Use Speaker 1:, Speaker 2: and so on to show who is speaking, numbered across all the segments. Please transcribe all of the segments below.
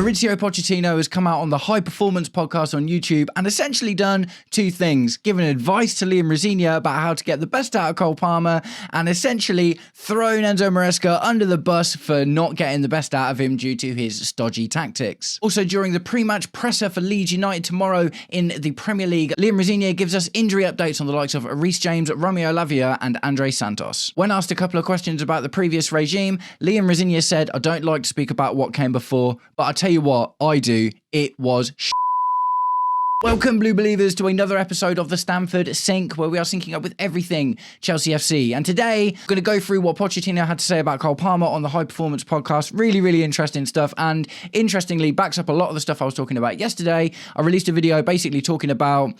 Speaker 1: Mauricio Pochettino has come out on the High Performance podcast on YouTube and essentially done two things: given advice to Liam Rosenior about how to get the best out of Cole Palmer, and essentially thrown Enzo Maresca under the bus for not getting the best out of him due to his stodgy tactics. Also, during the pre-match presser for Leeds United tomorrow in the Premier League, Liam Rosenior gives us injury updates on the likes of Reece James, Romeo Lavia and Andrey Santos. When asked a couple of questions about the previous regime, Liam Rosenior said, "I don't like to speak about what came before, but I tell you what, I do. It was Welcome, Blue Believers, to another episode of the Stamford Sync, where we are syncing up with everything Chelsea FC. And today, I'm going to go through what Pochettino had to say about Cole Palmer on the High Performance podcast. Really, really interesting stuff. And interestingly, backs up a lot of the stuff I was talking about yesterday. I released a video basically talking about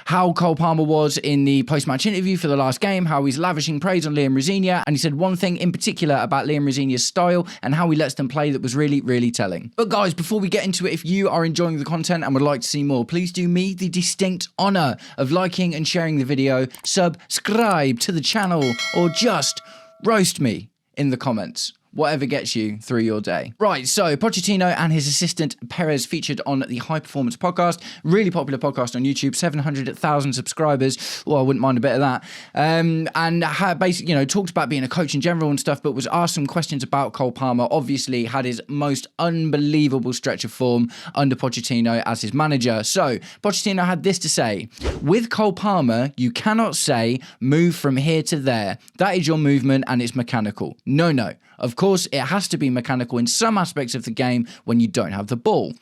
Speaker 1: how Cole Palmer was in the post-match interview for the last game, how he's lavishing praise on Liam Rosenior. And he said one thing in particular about Liam Rosenior's style and how he lets them play that was really, really telling. But guys, before we get into it, if you are enjoying the content and would like to see more, please do me the distinct honour of liking and sharing the video, subscribe to the channel, or just roast me in the comments. Whatever gets you through your day. Right, so Pochettino and his assistant Perez featured on the High Performance podcast. Really popular podcast on YouTube, 700,000 subscribers. Well, I wouldn't mind a bit of that. And had basically, talked about being a coach in general and stuff, but was asked some questions about Cole Palmer. Obviously, had his most unbelievable stretch of form under Pochettino as his manager. So, Pochettino had this to say: with Cole Palmer, you cannot say, move from here to there. That is your movement and it's mechanical. No. Of course, it has to be mechanical in some aspects of the game when you don't have the ball.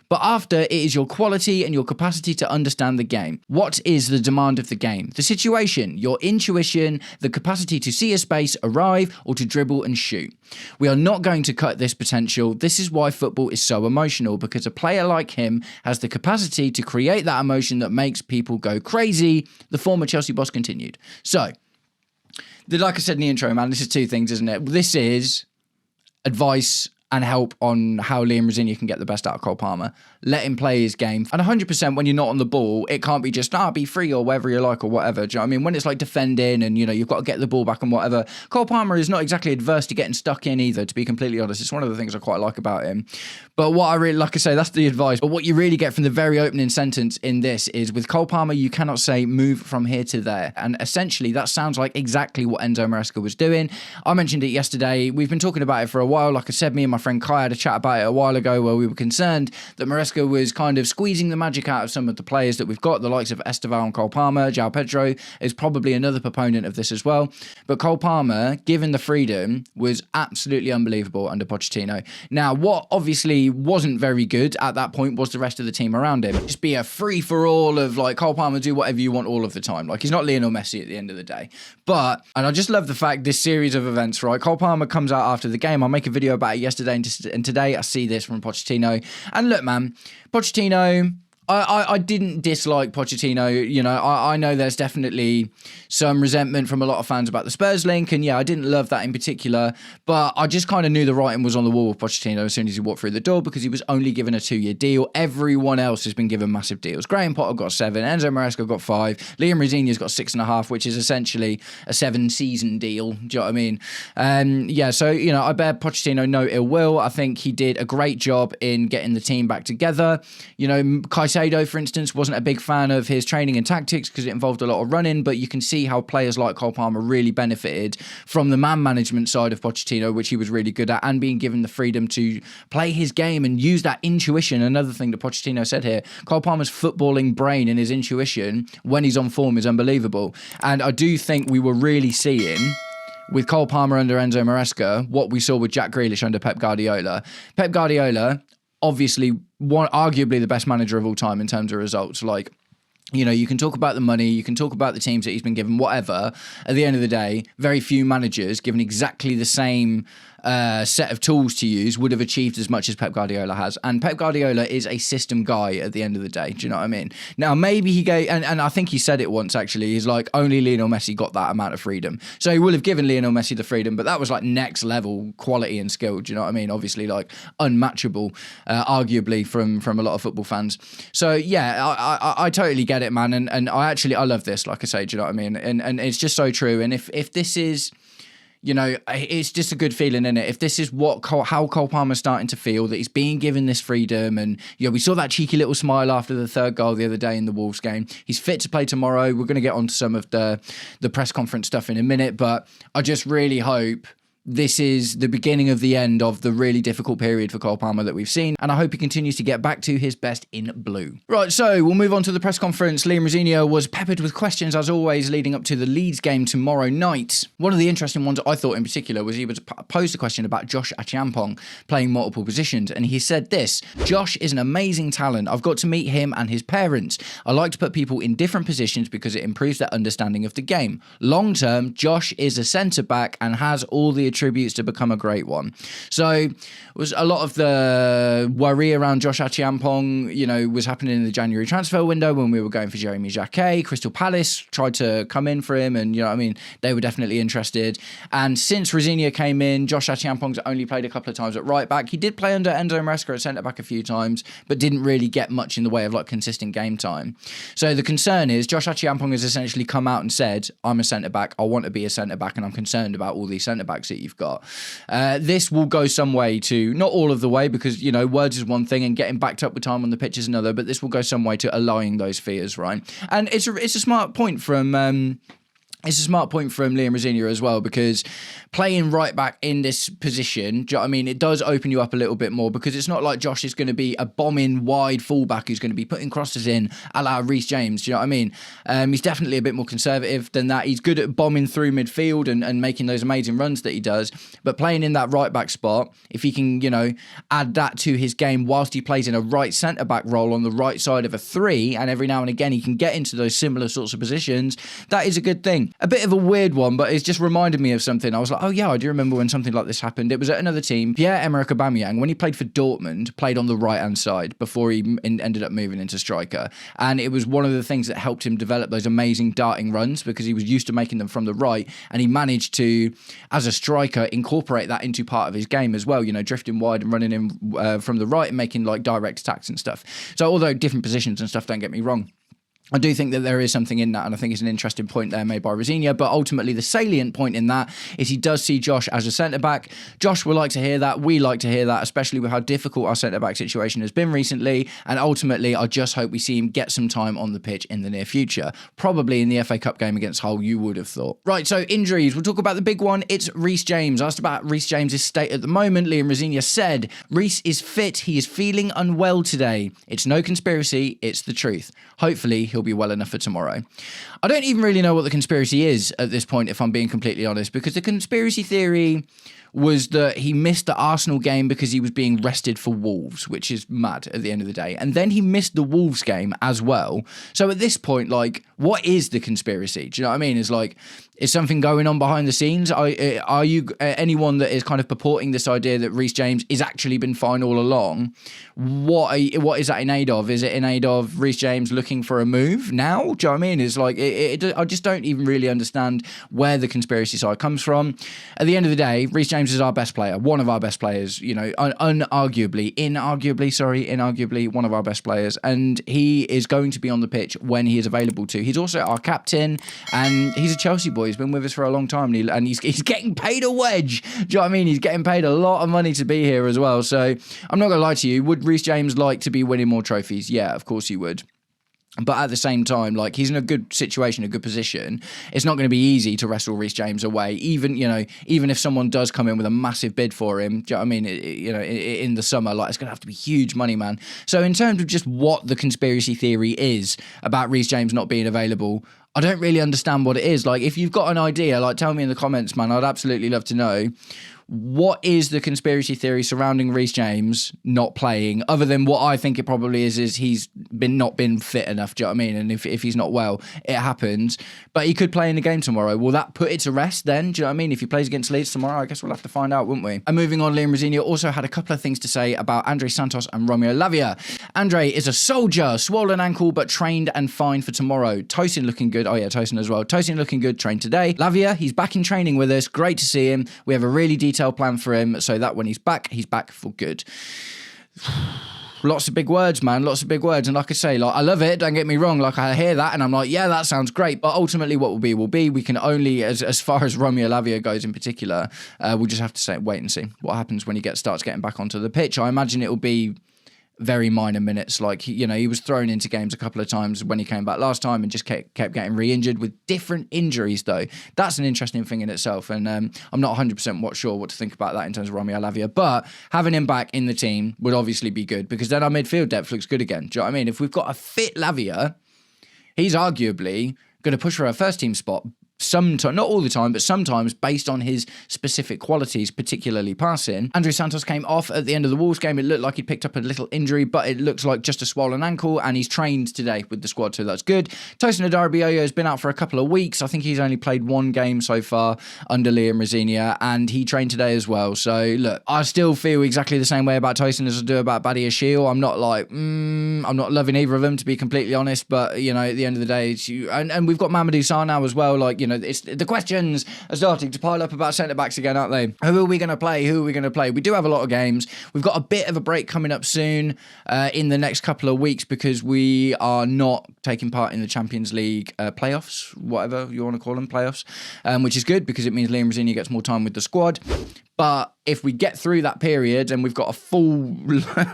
Speaker 1: But after, it is your quality and your capacity to understand the game. What is the demand of the game? The situation, your intuition, the capacity to see a space, arrive, or to dribble and shoot. We are not going to cut this potential. This is why football is so emotional, because a player like him has the capacity to create that emotion that makes people go crazy, the former Chelsea boss continued. So, like I said in the intro, man, this is two things, isn't it? This is advice and help on how Liam Rosenior can get the best out of Cole Palmer. Let him play his game. And 100% when you're not on the ball, it can't be just, be free or wherever you like or whatever. Do you know what I mean? When it's like defending and, you've got to get the ball back and whatever. Cole Palmer is not exactly adverse to getting stuck in either, to be completely honest. It's one of the things I quite like about him. But what I really, like I say, that's the advice. But what you really get from the very opening sentence in this is, with Cole Palmer, you cannot say move from here to there. And essentially, that sounds like exactly what Enzo Maresca was doing. I mentioned it yesterday. We've been talking about it for a while. Like I said, me and my friend Kai had a chat about it a while ago, where we were concerned that Maresca was kind of squeezing the magic out of some of the players that we've got, the likes of Esteval and Cole Palmer. João Pedro is probably another proponent of this as well. But Cole Palmer, given the freedom, was absolutely unbelievable under Pochettino. Now, what obviously wasn't very good at that point was the rest of the team around him. Just be a free-for-all of, Cole Palmer, do whatever you want all of the time. He's not Lionel Messi at the end of the day. But, and I just love the fact, this series of events, right? Cole Palmer comes out after the game. I'll make a video about it yesterday and today I see this from Pochettino. And look, man, Pochettino, I didn't dislike Pochettino. I know there's definitely some resentment from a lot of fans about the Spurs link. And yeah, I didn't love that in particular. But I just kind of knew the writing was on the wall with Pochettino as soon as he walked through the door, because he was only given a 2-year deal. Everyone else has been given massive deals. Graham Potter got 7. Enzo Maresca got 5. Liam Rosenior's got 6.5, which is essentially a 7-season deal. Do you know what I mean? So, I bear Pochettino no ill will. I think he did a great job in getting the team back together. Caicedo, for instance, wasn't a big fan of his training and tactics because it involved a lot of running, but you can see how players like Cole Palmer really benefited from the man management side of Pochettino, which he was really good at, and being given the freedom to play his game and use that intuition. Another thing that Pochettino said here, Cole Palmer's footballing brain and his intuition when he's on form is unbelievable. And I do think we were really seeing, with Cole Palmer under Enzo Maresca, what we saw with Jack Grealish under Pep Guardiola. Pep Guardiola, obviously, arguably the best manager of all time in terms of results. You can talk about the money, you can talk about the teams that he's been given, whatever. At the end of the day, very few managers given exactly the same set of tools to use would have achieved as much as Pep Guardiola has. And Pep Guardiola is a system guy at the end of the day. Do you know what I mean? Now, maybe he gave, and I think he said it once actually, he's like, only Lionel Messi got that amount of freedom. So he will have given Lionel Messi the freedom, but that was next level quality and skill. Do you know what I mean? Obviously unmatchable, arguably from a lot of football fans. So yeah, I totally get it, man. And I love this, like I say, do you know what I mean? And it's just so true. And if this is, it's just a good feeling, isn't it? If this is how Cole Palmer's starting to feel, that he's being given this freedom, and we saw that cheeky little smile after the third goal the other day in the Wolves game. He's fit to play tomorrow. We're going to get onto some of the press conference stuff in a minute, but I just really hope this is the beginning of the end of the really difficult period for Cole Palmer that we've seen, and I hope he continues to get back to his best in blue. Right, so we'll move on to the press conference. Liam Rosenior was peppered with questions, as always, leading up to the Leeds game tomorrow night. One of the interesting ones I thought in particular was he was posed a question about Josh Acheampong playing multiple positions, and he said this: Josh is an amazing talent. I've got to meet him and his parents. I like to put people in different positions because it improves their understanding of the game. Long term, Josh is a centre-back and has all the attributes to become a great one. So was a lot of the worry around Josh Acheampong, was happening in the January transfer window when we were going for Jeremy Jacquet. Crystal Palace tried to come in for him, and they were definitely interested. And since Rosenior came in, Josh Acheampong's only played a couple of times at right back. He did play under Enzo Maresca at centre back a few times, but didn't really get much in the way of consistent game time. So the concern is Josh Acheampong has essentially come out and said, I'm a centre back, I want to be a centre back, and I'm concerned about all these centre backs that you've got. This will go some way to, not all of the way, because words is one thing and getting backed up with time on the pitch is another, but this will go some way to allaying those fears, right? And it's a smart point from Liam Rosenior as well, because playing right back in this position, do you know what I mean? It does open you up a little bit more, because it's not like Josh is going to be a bombing wide fullback who's going to be putting crosses in a la Reece James. Do you know what I mean? He's definitely a bit more conservative than that. He's good at bombing through midfield and making those amazing runs that he does. But playing in that right back spot, if he can, add that to his game whilst he plays in a right centre back role on the right side of a three, and every now and again he can get into those similar sorts of positions, that is a good thing. A bit of a weird one, but it's just reminded me of something. I was like, oh yeah, I do remember when something like this happened. It was at another team. Pierre-Emerick Aubameyang, when he played for Dortmund, played on the right-hand side before he ended up moving into striker. And it was one of the things that helped him develop those amazing darting runs, because he was used to making them from the right, and he managed to, as a striker, incorporate that into part of his game as well, drifting wide and running in from the right and making direct attacks and stuff. So although different positions and stuff, don't get me wrong, I do think that there is something in that, and I think it's an interesting point there made by Rosenior, but ultimately the salient point in that is he does see Josh as a centre-back. Josh will like to hear that, we like to hear that, especially with how difficult our centre-back situation has been recently, and ultimately I just hope we see him get some time on the pitch in the near future, probably in the FA Cup game against Hull, you would have thought. Right, so injuries, we'll talk about the big one. It's Reece James. Asked about Reece James' state at the moment, Liam Rosenior said, Reece is fit, he is feeling unwell today. It's no conspiracy, it's the truth. Hopefully he'll be well enough for tomorrow. I don't even really know what the conspiracy is at this point, if I'm being completely honest, because the conspiracy theory was that he missed the Arsenal game because he was being rested for Wolves, which is mad at the end of the day. And then he missed the Wolves game as well. So at this point, what is the conspiracy? Do you know what I mean? Is something going on behind the scenes? Are you anyone that is kind of purporting this idea that Reece James has actually been fine all along? What is that in aid of? Is it in aid of Reece James looking for a move now? Do you know what I mean? I just don't even really understand where the conspiracy side comes from. At the end of the day, Reece James is our best player, one of our best players, inarguably one of our best players, and he is going to be on the pitch when he is available to. He's also our captain, and he's a Chelsea boy. He's been with us for a long time, and he's getting paid a wedge. Do you know what I mean? He's getting paid a lot of money to be here as well. So I'm not going to lie to you. Would Reece James like to be winning more trophies? Yeah, of course he would. But at the same time, he's in a good situation, a good position. It's not going to be easy to wrestle Reece James away, even if someone does come in with a massive bid for him. Do you know what I mean? In the summer, it's going to have to be huge money, man. So in terms of just what the conspiracy theory is about Reece James not being available, I don't really understand what it is. If you've got an idea, tell me in the comments, man. I'd absolutely love to know. What is the conspiracy theory surrounding Reece James not playing, other than what I think it probably is he's not been fit enough, do you know what I mean? And if he's not well, it happens. But he could play in the game tomorrow. Will that put it to rest then? Do you know what I mean? If he plays against Leeds tomorrow, I guess we'll have to find out, won't we? And moving on, Liam Rosenior also had a couple of things to say about Andrey Santos and Romeo Lavia. Andrey is a soldier, swollen ankle, but trained and fine for tomorrow. Tosin looking good. Oh yeah, Tosin as well. Tosin looking good, trained today. Lavia, he's back in training with us. Great to see him. We have a really detailed plan for him so that when he's back for good. Lots of big words, man. Lots of big words. And like I say, like I love it. Don't get me wrong. Like I hear that and I'm like, yeah, that sounds great. But ultimately what will be will be. We can only, as far as Romeo Lavia goes in particular, we'll just have to wait and see what happens when he starts getting back onto the pitch. I imagine it will be very minor minutes. Like, you know, he was thrown into games a couple of times when he came back last time and just kept getting re-injured with different injuries, though. That's an interesting thing in itself. And I'm not 100% sure what to think about that in terms of Romeo Lavia. But having him back in the team would obviously be good because then our midfield depth looks good again. Do you know what I mean? If we've got a fit Lavia, he's arguably going to push for a first team spot. Sometimes, not all the time, but sometimes based on his specific qualities, particularly passing. Andrey Santos came off at the end of the Wolves game. It looked like he'd picked up a little injury, but it looks like just a swollen ankle, and he's trained today with the squad, so that's good. Tosin Adarabioyo has been out for a couple of weeks. I think he's only played one game so far under Rosenior, and he trained today as well. So, look, I still feel exactly the same way about Tosin as I do about Acheampong. I'm not like, I'm not loving either of them, to be completely honest, but, you know, at the end of the day, it's you. And we've got Mamadou Sarr now as well, like, you know, it's the questions are starting to pile up about centre-backs again, aren't they? Who are we going to play? Who are we going to play? We do have a lot of games. We've got a bit of a break coming up soon in the next couple of weeks because we are not taking part in the Champions League playoffs, whatever you want to call them, playoffs, which is good because it means Liam Rosenior gets more time with the squad. But if we get through that period and we've got a full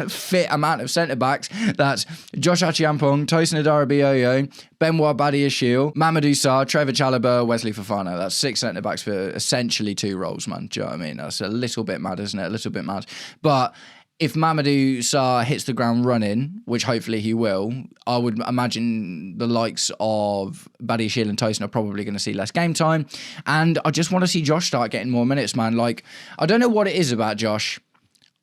Speaker 1: fit amount of centre-backs, that's Josh Acheampong, Tosin Adarabioyo, Benoit Badiashile, Mamadou Sarr, Trevor Chalobah, Wesley Fofana. That's 6 centre-backs for essentially 2 roles, man. Do you know what I mean? That's a little bit mad, isn't it? A little bit mad. But if Mamadou Sarr hits the ground running, which hopefully he will, I would imagine the likes of Badiashile and Tosin are probably going to see less game time. And I just want to see Josh start getting more minutes, man. Like, I don't know what it is about Josh.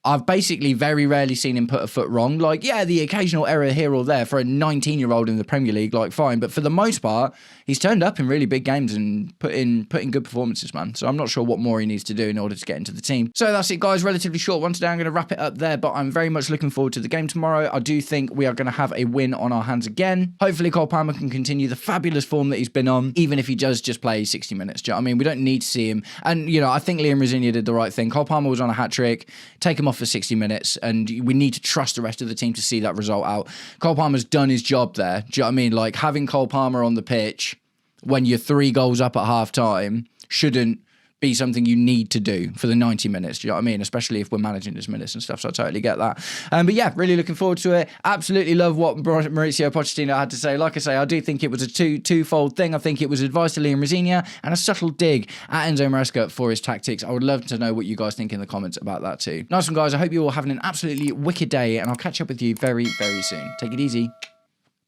Speaker 1: I've basically very rarely seen him put a foot wrong. Like, yeah, the occasional error here or there for a 19-year-old in the Premier League, like, fine. But for the most part, he's turned up in really big games and put in good performances, man. So I'm not sure what more he needs to do in order to get into the team. So that's it, guys. Relatively short one today. I'm going to wrap it up there, but I'm very much looking forward to the game tomorrow. I do think we are going to have a win on our hands again. Hopefully, Cole Palmer can continue the fabulous form that he's been on, even if he does just play 60 minutes. Do you know what I mean? We don't need to see him. And, you know, I think Liam Rosenior did the right thing. Cole Palmer was on a hat-trick. Take him off for 60 minutes, and we need to trust the rest of the team to see that result out. Cole Palmer's done his job there. Do you know what I mean? Like, having Cole Palmer on the pitch when you're 3 goals up at half-time shouldn't be something you need to do for the 90 minutes. Do you know what I mean? Especially if we're managing his minutes and stuff, so I totally get that. But yeah, really looking forward to it. Absolutely love what Mauricio Pochettino had to say. Like I say, I do think it was a twofold thing. I think it was advice to Liam Rosenior and a subtle dig at Enzo Maresca for his tactics. I would love to know what you guys think in the comments about that too. Nice one, guys. I hope you're all having an absolutely wicked day, and I'll catch up with you very, very soon. Take it easy.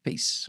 Speaker 1: Peace.